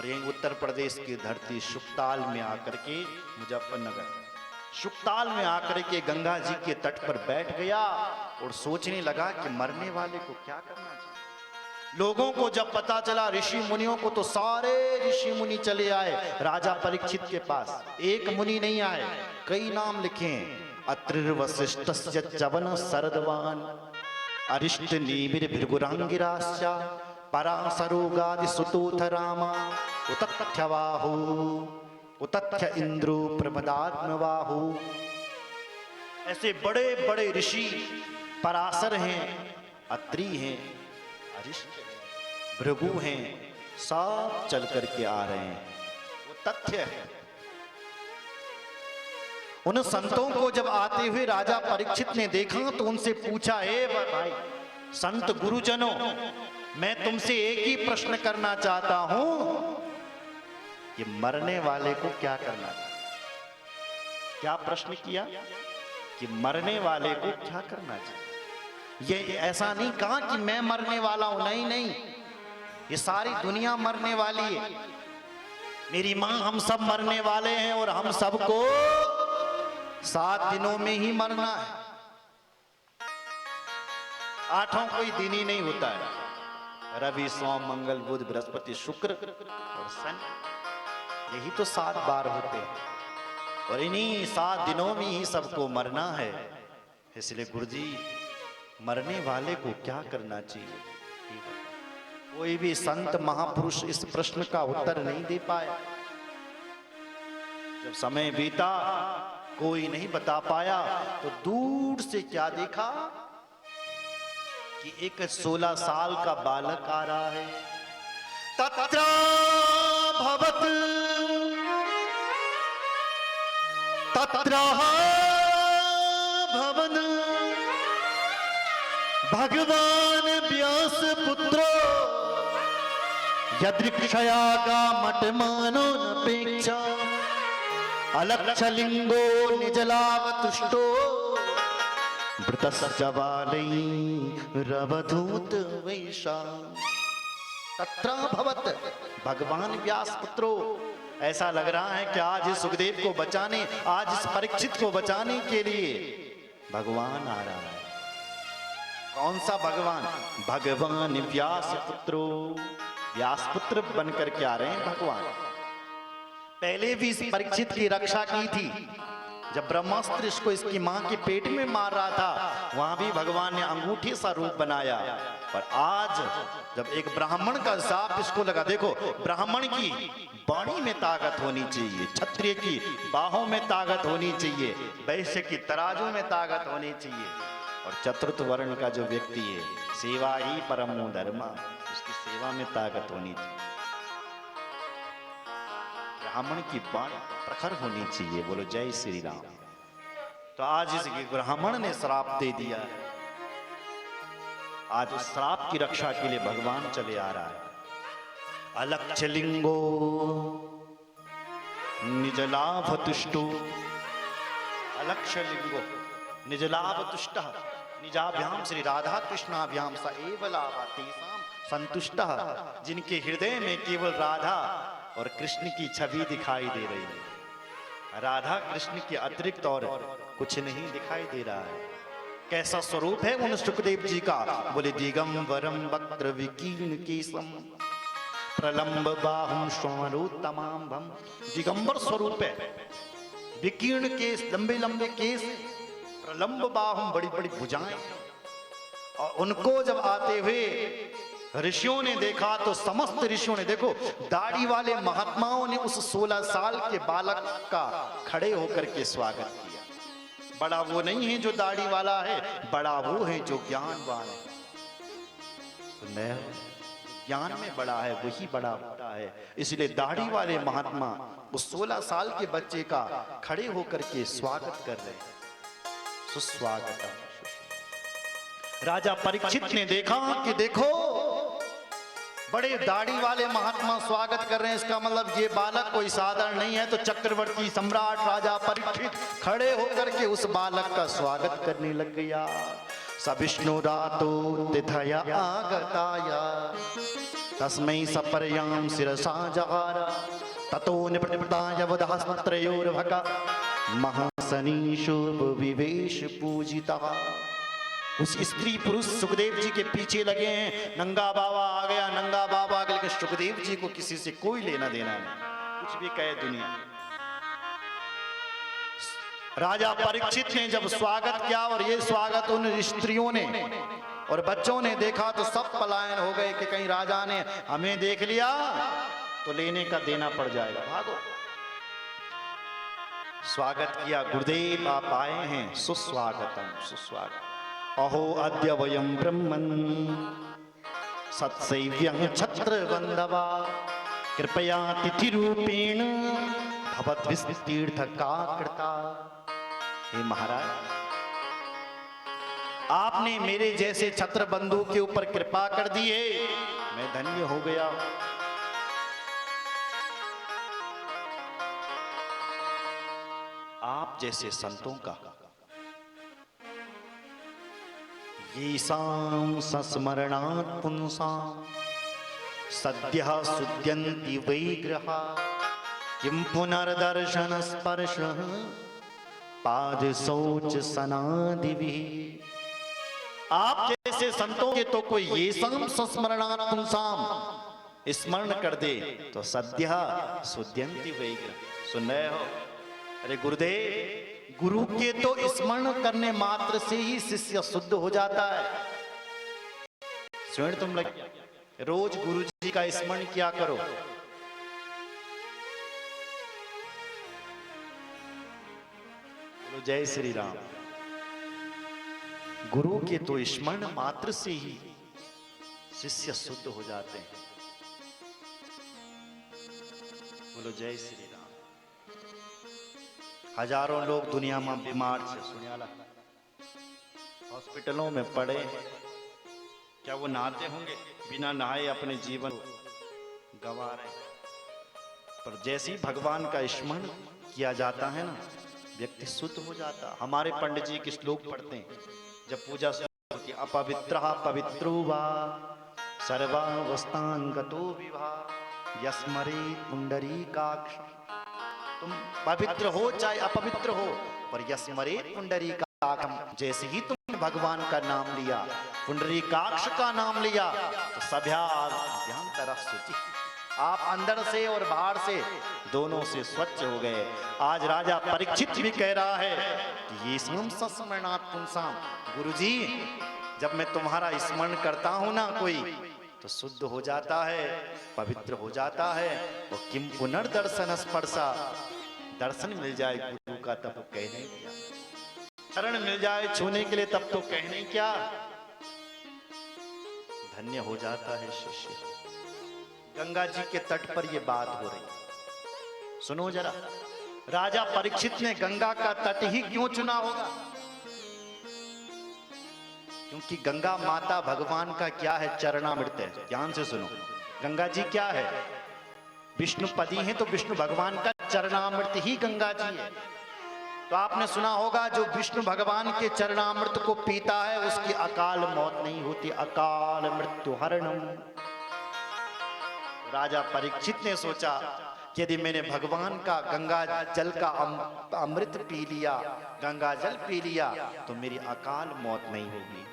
और यही उत्तर प्रदेश की धरती शुक्ताल में आकर के, मुजफ्फरनगर शुक्ताल में आकर के गंगा जी के तट पर बैठ गया और सोचने लगा कि मरने वाले को क्या करना चाहिए। लोगों को जब पता चला, ऋषि मुनियों को, तो सारे ऋषि मुनि चले आए राजा परीक्षित के पास। एक मुनि नहीं आए, कई नाम लिखे हैं। अत्रि वसिष्ठस्य च्यवन शरदवान अरिष्ट नीमिर भृगुरांगिरास्य पराशरोगादि सुतोथ रामा उतथ्यवाहु उतथ्य इंद्रो प्रमदात्मवाहु। ऐसे बड़े बड़े ऋषि पराशर हैं, अत्रि हैं, अरिष्ट हैं, भृगु हैं, सब चल करके आ रहे हैं। वो तथ्य है। उन संतों को जब आते हुए राजा परीक्षित ने देखा तो उनसे पूछा, हे भाई संत गुरुजनों, मैं तुमसे एक ही प्रश्न करना चाहता हूं कि मरने वाले को क्या करना चाहिए। क्या प्रश्न किया कि मरने वाले को क्या करना चाहिए। ये ऐसा नहीं कहा कि मैं मरने वाला हूं, नहीं नहीं, ये सारी दुनिया मरने वाली है। मेरी मां, हम सब मरने वाले हैं और हम सबको 7 दिनों में ही मरना है। 8वां कोई दिन ही नहीं होता है। रवि सोम मंगल बुध बृहस्पति शुक्र और शनि, यही तो 7 बार होते हैं और इन्हीं 7 दिनों में ही सबको मरना है। इसलिए गुरुजी, मरने वाले को क्या करना चाहिए। कोई भी संत महापुरुष इस प्रश्न का उत्तर नहीं दे पाया। जब समय बीता, कोई नहीं बता पाया, तो दूर से क्या देखा कि एक 16 साल का बालक आ रहा है। तत्र भवत तत्र भवन भगवान व्यास पुत्रो यदृक्षया का मटमानो नपेक्षा अलक्षलिंगो निजलावतुष्टो रवधूत वैशा। तत्र भवत भगवान व्यास पुत्रो। ऐसा लग रहा है कि आज इस सुखदेव को बचाने, आज इस परीक्षित को बचाने के लिए भगवान आ रहा है। कौन सा भगवान? भगवान व्यास पुत्रो। व्यास पुत्र बनकर के आ रहे हैं भगवान। पहले भी इस परीक्षित की रक्षा की थी। जब ब्रह्मास्त्र इसको इसकी मां के पेट में मार रहा था, वहां भी भगवान ने अंगूठी सा रूप बनाया। पर आज जब एक ब्राह्मण का शाप इसको लगा, देखो ब्राह्मण की वाणी में ताकत होनी चाहिए, क्षत्रिय की बाहों में ताकत होनी चाहिए, वैश्य की तराजू में ताकत होनी चाहिए, और चतुर्थ वर्ण का जो व्यक्ति है, सेवा ही परमो धर्म, उसकी सेवा में ताकत होनी चाहिए। ब्राह्मण की वाणी प्रखर होनी चाहिए। बोलो जय श्री राम। तो आज इस ब्राह्मण ने श्राप दे दिया। आज उस श्राप की रक्षा के लिए भगवान चले आ रहा है। अलक्षलिंगो निजलाभ तुष्टो। अलक्षलिंगो निजलाभ तुष्ट निजाभ्याम श्री राधा कृष्णाभ्याम स एव लाभा तेषां संतुष्टः। जिनके हृदय में केवल राधा और कृष्ण की छवि दिखाई दे रही है, राधा कृष्ण के अतिरिक्त और कुछ नहीं दिखाई दे रहा है। कैसा स्वरूप है उन सुखदेव जी का। बोले दिगंबरम वक्त्र विकीर्ण केशम प्रलंब बाहुम श्रवणोत्तमांभम। दिगंबर स्वरूप है, विकीर्ण केश, लंबे लंबे केश, प्रलंब बाहुम, बड़ी बड़ी भुजाएं। और उनको जब आते हुए ऋषियों ने देखा तो समस्त ऋषियों ने, देखो दाढ़ी वाले महात्माओं ने उस 16 साल के बालक का खड़े होकर के स्वागत किया। बड़ा वो नहीं है जो दाढ़ी वाला है, बड़ा वो है जो ज्ञानवान है। तो ज्ञान में बड़ा है, वही बड़ा होता है। इसलिए दाढ़ी वाले महात्मा उस 16 साल के बच्चे का खड़े होकर के स्वागत कर रहे हैं। सुस्वागत। राजा परीक्षित ने देखा कि देखो बड़े दाढ़ी वाले महात्मा स्वागत कर रहे हैं, इसका मतलब ये बालक कोई साधारण नहीं है। तो चक्रवर्ती सम्राट राजा परीक्षित खड़े होकर के उस बालक का स्वागत करने लग गया। सविष्णु रातो तिथया आगताया तस्मै सपर्यां शिरसा जगार ततो निपृताय वदहस्त्रयोर्भक महासनीशोभ विवेश पूजिता। उस स्त्री पुरुष सुखदेव जी के पीछे लगे हैं। नंगा बाबा आ गया, नंगा बाबा आ गया, लेकिन सुखदेव जी को किसी से कोई लेना देना नहीं, कुछ भी कहे दुनिया। राजा परीक्षित ने जब स्वागत किया, और ये स्वागत उन स्त्रियों ने और बच्चों ने देखा तो सब पलायन हो गए कि कहीं राजा ने हमें देख लिया तो लेने का देना पड़ जाएगा, भागो। स्वागत किया, गुरुदेव आप आए हैं, सुस्वागतम सुस्वागत। अहो अद्य वयं ब्रह्मन् सत्सैव्यं छत्र बंधवा कृपया तिथि रूपेण भवद्विस्तीर्थ का कृता। हे महाराज, आपने मेरे जैसे छत्र बंधु के ऊपर कृपा कर दी है, मैं धन्य हो गया। आप जैसे संतों का येषां संस्मरणात् पुंसां सद्यः शुद्ध्यन्ति वैग्रहा किं पुनर्दर्शन स्पर्श पाद शौच सनादिभिः। आप जैसे संतों के तो कोई येषां संस्मरणात् पुंसां स्मरण कर दे तो सद्यः शुद्ध्यन्ति वैग्रहा। सुन रहे हो? अरे गुरुदेव, गुरु के तो स्मरण करने मात्र से ही शिष्य शुद्ध हो जाता है। सुन, तुम लग रोज गुरु जी का स्मरण किया करो। बोलो जय श्री राम। गुरु के तो स्मरण मात्र से ही शिष्य शुद्ध हो जाते हैं। बोलो जय श्री राम। हजारों लोग दुनिया में बीमार से सुनियाला हॉस्पिटलों में पड़े, क्या वो नहाते होंगे? बिना नहाए अपने जीवन गंवा रहे। पर जैसे ही भगवान का स्मरण किया जाता है ना, व्यक्ति शुद्ध हो जाता। हमारे पंडित जी के श्लोक पढ़ते हैं जब पूजा होती है, अपवित्रः पवित्रो वा सर्वावस्थांगतो विवाह यस्मरेत् पुंडरीकाक्ष। तुम पवित्र हो चाहे अपवित्र हो, पर यस्मरेत् पुंडरीकाक्षम, जैसे ही तुमने भगवान का नाम लिया, पुंडरीकाक्ष का नाम लिया, तो सभ्याभ्यंतरः शुचि, आप अंदर से और बाहर से दोनों से स्वच्छ हो गए। आज राजा परीक्षित भी कह रहा है कि ये संस्मरणात् पुंसां, गुरुजी जब मैं तुम्हारा स्मरण करता हूं ना कोई, तो शुद्ध हो जाता है, पवित्र हो जाता है। वो किम पुनर्दर्शन स्पर्शा, दर्शन मिल जाए गुरु का तब तो कहने क्या, चरण मिल जाए छूने के लिए तब तो कहने क्या, धन्य हो जाता है शिष्य। गंगा जी के तट पर यह बात हो रही, सुनो जरा। राजा परीक्षित ने गंगा का तट ही क्यों चुना होगा? क्योंकि गंगा माता भगवान का क्या है? चरणामृत है। ध्यान से सुनो, गंगा जी क्या है? विष्णुपदी है, तो विष्णु भगवान का चरणामृत ही गंगा जी है। तो आपने सुना होगा जो विष्णु भगवान के चरणामृत को पीता है उसकी अकाल मौत नहीं होती, अकाल मृत्यु हरणम। राजा परीक्षित ने सोचा कि यदि मैंने भगवान का गंगा जल का अमृत पी लिया, गंगा जल पी लिया, तो मेरी अकाल मौत नहीं होगी।